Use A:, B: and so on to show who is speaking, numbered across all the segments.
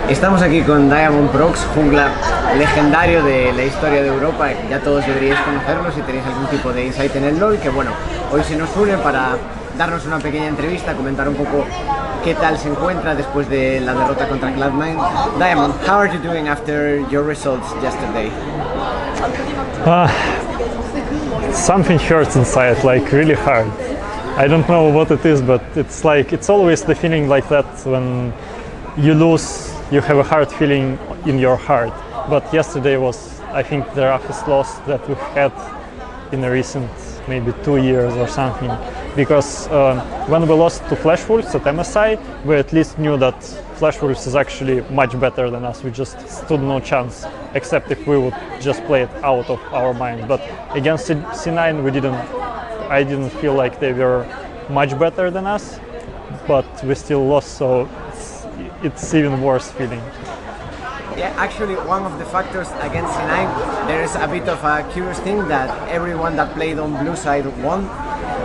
A: Estamos aquí con Diamondprox, jungla legendario de la historia de Europa. Ya todos deberíais conocerlo si tenéis algún tipo de insight en el LoL, que bueno, hoy se nos une para darnos una pequeña entrevista, comentar un poco qué tal se encuentra después de la derrota contra Cloud9. Diamond, how are you doing after your results yesterday?
B: Something hurts inside, like really hard. I don't know what it is, but it's like, it's always the feeling like that when you lose, you have a hard feeling in your heart. But yesterday was, I think, the roughest loss that we've had in the recent maybe 2 years or something. Because when we lost to Flash Wolves at MSI, we at least knew that Flash Wolves is actually much better than us. We just stood no chance, except if we would just play it out of our mind. But against C9, I didn't feel like they were much better than us, but we still lost, so it's even worse feeling.
A: Yeah, actually one of the factors against C9, there is a bit of a curious thing that everyone that played on blue side won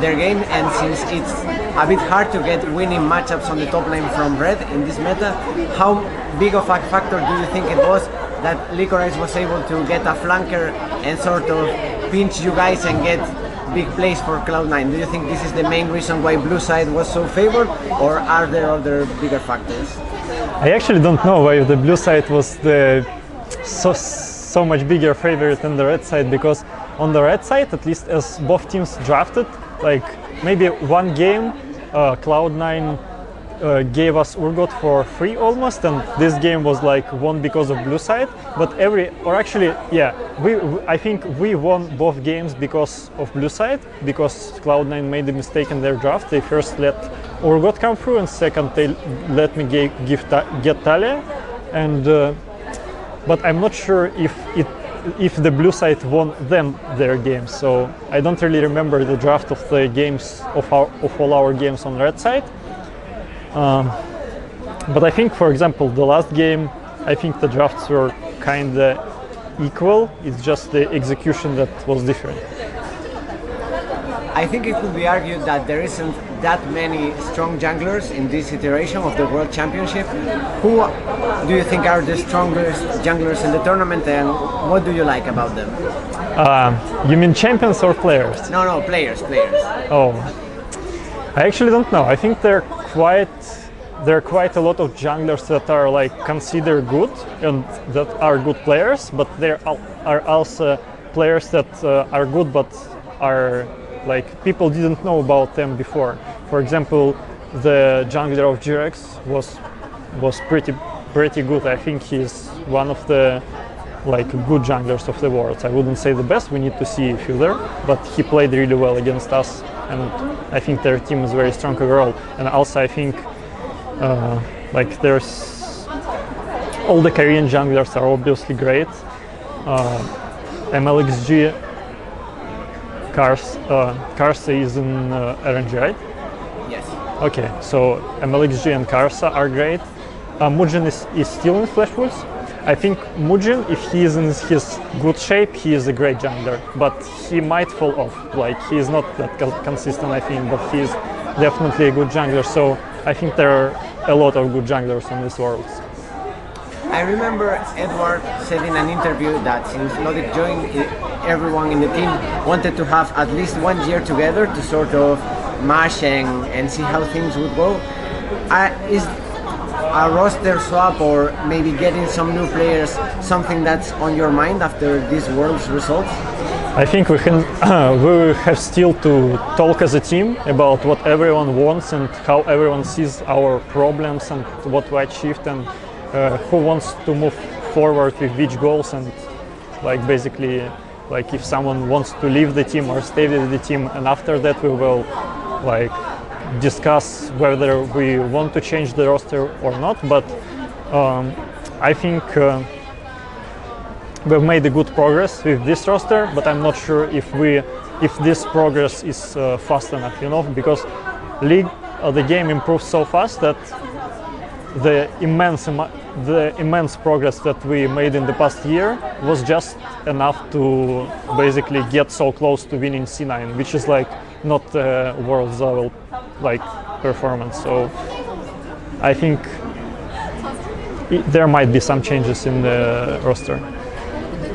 A: their game, and since it's a bit hard to get winning matchups on the top lane from red in this meta, how big of a factor do you think it was that Licorice was able to get a flanker and sort of pinch you guys and get big plays for Cloud9? Do you think this is the main reason why blue side was so favored, or are there other bigger factors?
B: I actually don't know why the blue side was the so much bigger favorite than the red side, because on the red side, at least as both teams drafted, like maybe one game, Cloud9 gave us Urgot for free almost, and this game was like won because of blue side. But I think we won both games because of blue side, because Cloud9 made a mistake in their draft. They first let Urgot come through, and second they let me get Talia, and but I'm not sure if the blue side won them their games. So I don't really remember the draft of the games of all our games on red side. But I think, for example, the last game, I think the drafts were kind of equal. It's just the execution that was different.
A: I think it could be argued that there isn't that many strong junglers in this iteration of the World Championship. Who do you think are the strongest junglers in the tournament, and what do you like about them?
B: You mean champions or players?
A: No, players.
B: Oh, I actually don't know. I think there are quite a lot of junglers that are like considered good and that are good players, but there are also players that are good but are like people didn't know about them before. For example, the jungler of G-Rex was pretty good. I think he's one of the like good junglers of the world. I wouldn't say the best, we need to see a few there, but he played really well against us, and I think their team is very strong overall. And also I think like there's all the Korean junglers are obviously great. MLXG Karsa is in RNG, right?
A: Yes.
B: Okay, so MLXG and Karsa are great. Mujin is still in Flash Wolves. I think Mujin, if he is in his good shape, he is a great jungler, but he might fall off. Like, he is not that consistent, I think, but he is definitely a good jungler. So I think there are a lot of good junglers on this world.
A: I remember Edward said in an interview that since Logic joined, everyone in the team wanted to have at least 1 year together to sort of mash and see how things would go. Is a roster swap or maybe getting some new players something that's on your mind after this world's results?
B: I think we have still to talk as a team about what everyone wants and how everyone sees our problems and what we achieved, and who wants to move forward with which goals, and like basically like if someone wants to leave the team or stay with the team, and after that we will like discuss whether we want to change the roster or not. But I think we've made a good progress with this roster, but I'm not sure if this progress is fast enough, you know, because the game improves so fast that the immense progress that we made in the past year was just enough to basically get so close to winning C9, which is like not a world level like performance. So I think there might be some changes in the roster.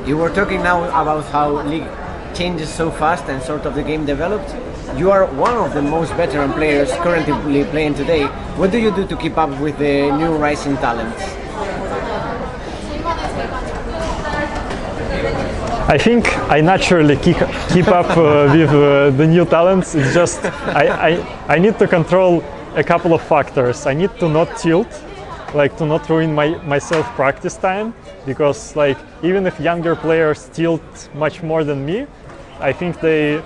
A: You were talking now about how league changes so fast and sort of the game developed. You are one of the most veteran players currently playing today. What do you do to keep up with the new rising talents?
B: I think I naturally keep up with the new talents. It's just I need to control a couple of factors. I need to not tilt, like to not ruin myself practice time, because like even if younger players tilt much more than me, I think they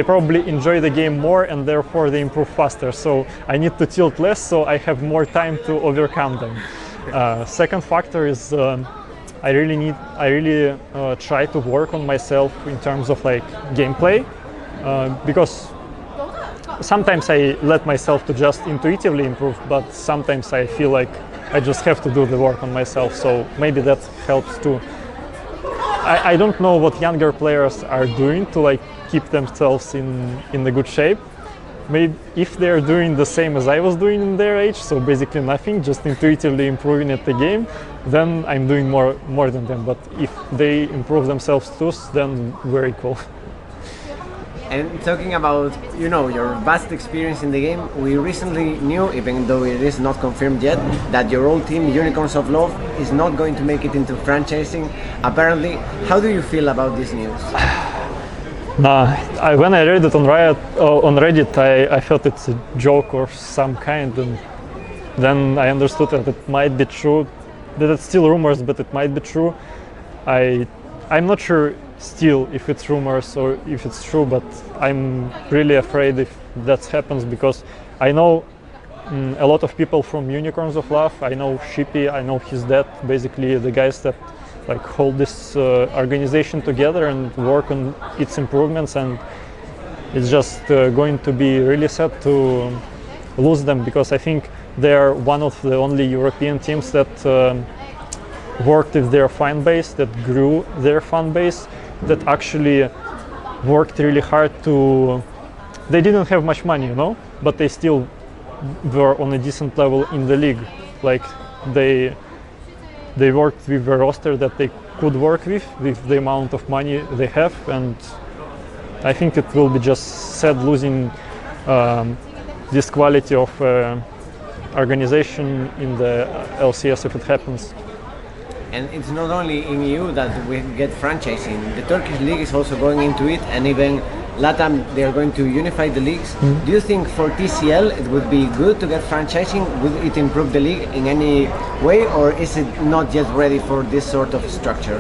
B: probably enjoy the game more, and therefore they improve faster. So I need to tilt less, so I have more time to overcome them. Second factor is I really try to work on myself in terms of like gameplay, because sometimes I let myself to just intuitively improve, but sometimes I feel like I just have to do the work on myself. So maybe that helps too. I don't know what younger players are doing to like keep themselves in the good shape. Maybe if they're doing the same as I was doing in their age, so basically nothing, just intuitively improving at the game, then I'm doing more than them. But if they improve themselves too, then we're equal.
A: And talking about, you know, your vast experience in the game, we recently knew, even though it is not confirmed yet, that your old team, Unicorns of Love, is not going to make it into franchising. Apparently, how do you feel about this news?
B: When I read it on Reddit, I thought it's a joke or some kind, and then I understood that it might be true, that it's still rumors, but it might be true. I'm not sure still if it's rumors or if it's true, but I'm really afraid if that happens, because I know a lot of people from Unicorns of Love. I know Shippy, I know his dad, basically the guys that like hold this organization together and work on its improvements, and it's just going to be really sad to lose them, because I think they're one of the only European teams that worked with their fan base, that grew their fan base, that actually worked really hard to. They didn't have much money, you know, but they still were on a decent level in the league. Like they worked with a roster that they could work with the amount of money they have, and I think it will be just sad losing this quality of organization in the LCS if it happens.
A: And it's not only in EU that we get franchising. The Turkish league is also going into it, and even LATAM, they are going to unify the leagues. Do you think for TCL it would be good to get franchising? Would it improve the league in any way, or is it not yet ready for this sort of structure?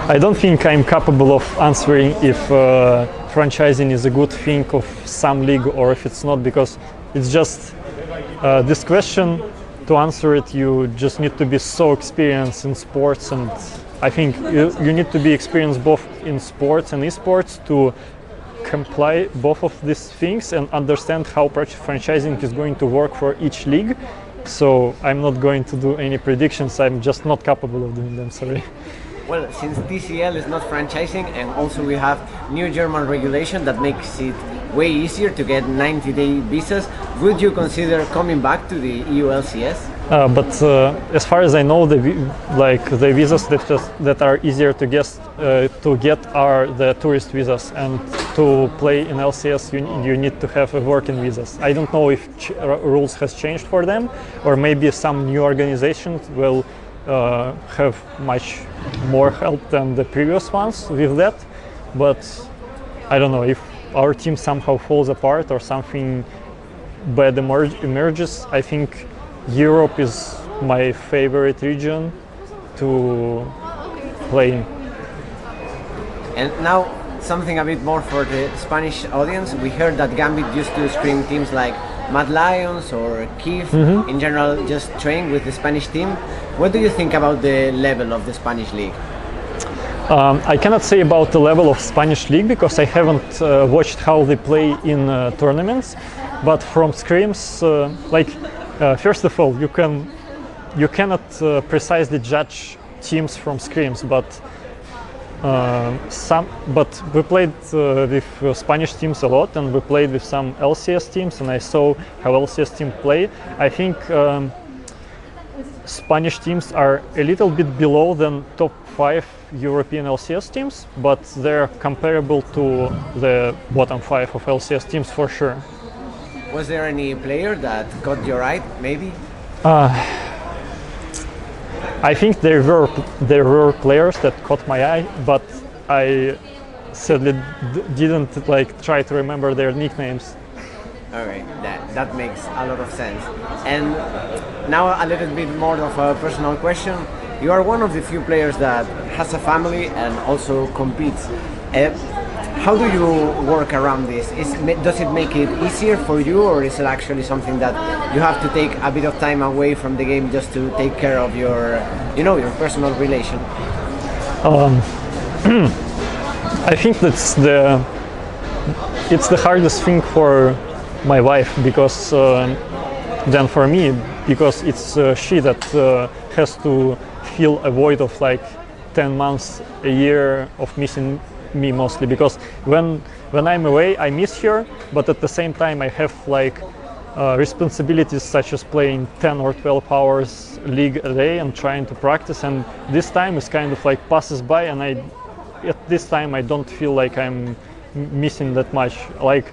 B: I don't think I'm capable of answering if franchising is a good thing of some league or if it's not, because it's just this question. To answer it, you just need to be so experienced in sports, and I think you need to be experienced both in sports and esports to comply both of these things and understand how franchising is going to work for each league. So I'm not going to do any predictions. I'm just not capable of doing them, sorry.
A: Well, since TCL is not franchising, and also we have new German regulation that makes it way easier to get 90-day visas, would you consider coming back to the EU LCS?
B: But as far as I know, the visas that are easier to get are the tourist visas, and to play in LCS you need to have a working visas. I don't know if rules has changed for them, or maybe some new organizations will have much more help than the previous ones with that, but I don't know if our team somehow falls apart or something bad emerges. I think Europe is my favorite region to play in.
A: And now something a bit more for the Spanish audience. We heard that Gambit used to screen teams like Mad Lions or Kiev, in general, just train with the Spanish team. What do you think about the level of the Spanish league?
B: I cannot say about the level of Spanish league because I haven't watched how they play in tournaments, but from scrims, first of all, you cannot precisely judge teams from scrims, but But we played with Spanish teams a lot, and we played with some LCS teams, and I saw how LCS teams play. I think Spanish teams are a little bit below than top 5 European LCS teams, but they're comparable to the bottom 5 of LCS teams for sure.
A: Was there any player that caught your eye, maybe?
B: I think there were players that caught my eye, but I sadly didn't like try to remember their nicknames.
A: Okay, that makes a lot of sense. And now a little bit more of a personal question. You are one of the few players that has a family and also competes. How do you work around this? Does it make it easier for you, or is it actually something that you have to take a bit of time away from the game just to take care of your, your personal relation?
B: I think it's the hardest thing for my wife, because than for me, because it's she that has to fill a void of like 10 months a year of missing me, mostly because when I'm away I miss her, but at the same time I have like responsibilities such as playing 10 or 12 hours league a day and trying to practice, and this time is kind of like passes by, and at this time I don't feel like I'm missing that much. Like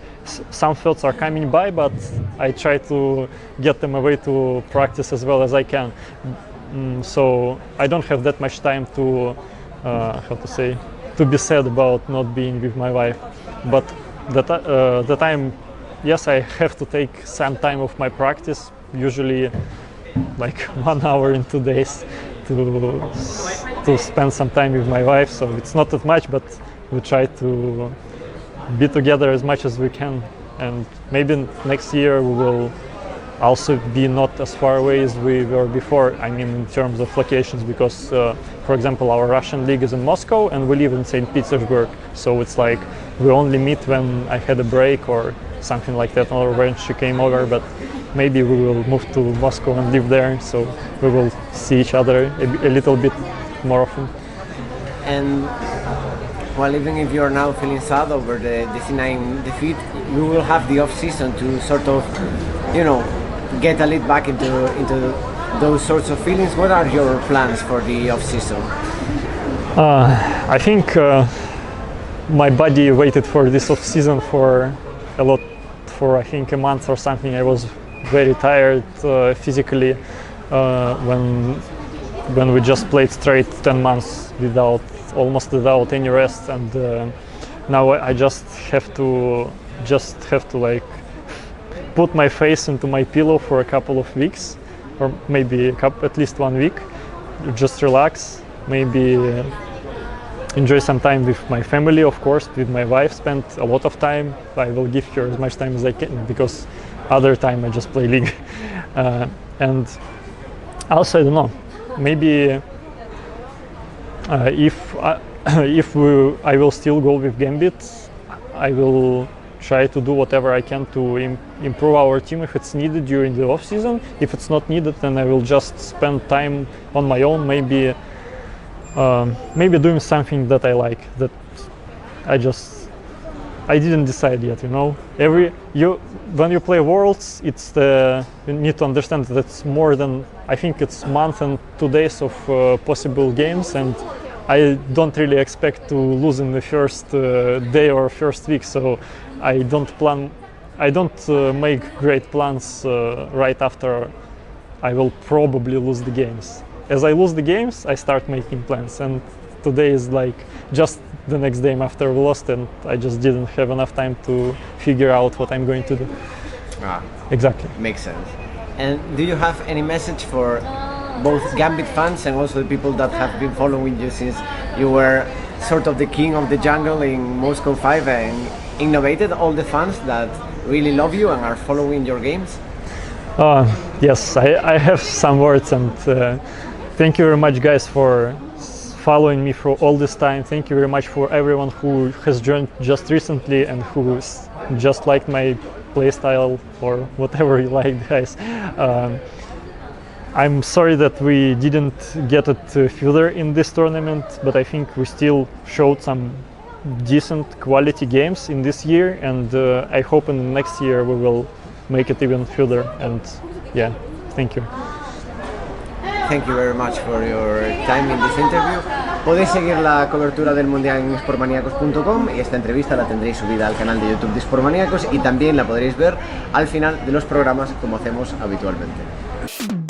B: some thoughts are coming by, but I try to get them away to practice as well as I can. So I don't have that much time to to be sad about not being with my wife. But the time, yes, I have to take some time of my practice, usually like 1 hour in 2 days, to spend some time with my wife. So it's not that much, but we try to be together as much as we can. And maybe next year we will also be not as far away as we were before. I mean, in terms of locations, because, for example, our Russian league is in Moscow and we live in St. Petersburg. So it's like we only meet when I had a break or something like that, or when she came over. But maybe we will move to Moscow and live there, so we will see each other a little bit more often.
A: And well, even if you're now feeling sad over the C9 defeat, you will have the off-season to sort of, get a little back into those sorts of feelings. What are your plans for the off-season?
B: I think my body waited for this off-season for I think a month or something. I was very tired physically when we just played straight 10 months almost without any rest, and now I just have to like put my face into my pillow for a couple of weeks, or maybe at least 1 week, just relax, maybe enjoy some time with my family, of course, with my wife, spend a lot of time. I will give her as much time as I can, because other time I just play league. And also, I don't know, maybe I will still go with Gambit, I will try to do whatever I can to improve our team if it's needed during the off season. If it's not needed, then I will just spend time on my own, maybe doing something that I like, that I didn't decide yet, when you play Worlds, you need to understand that it's more than, I think it's month and 2 days of possible games, and I don't really expect to lose in the first day or first week, so I don't make great plans right after I will probably lose the games. As I lose the games, I start making plans, and today is like just the next game after we lost, and I just didn't have enough time to figure out what I'm going to do. Exactly.
A: Makes sense. And do you have any message for both Gambit fans and also the people that have been following you since you were sort of the king of the jungle in Moscow 5 and innovated, all the fans that really love you and are following your games?
B: Yes, I have some words, and thank you very much, guys, for following me for all this time. Thank you very much for everyone who has joined just recently and who just liked my playstyle or whatever you like, guys. I'm sorry that we didn't get it further in this tournament, but I think we still showed some decent quality games in this year, and I hope in the next year we will make it even further. And yeah, thank you.
A: Thank you very much for your time in this interview. Podéis seguir la cobertura del Mundial en esportmaniacos.com y esta entrevista la tendréis subida al canal de YouTube de Esportmaniacos y también la podréis ver al final de los programas como hacemos habitualmente.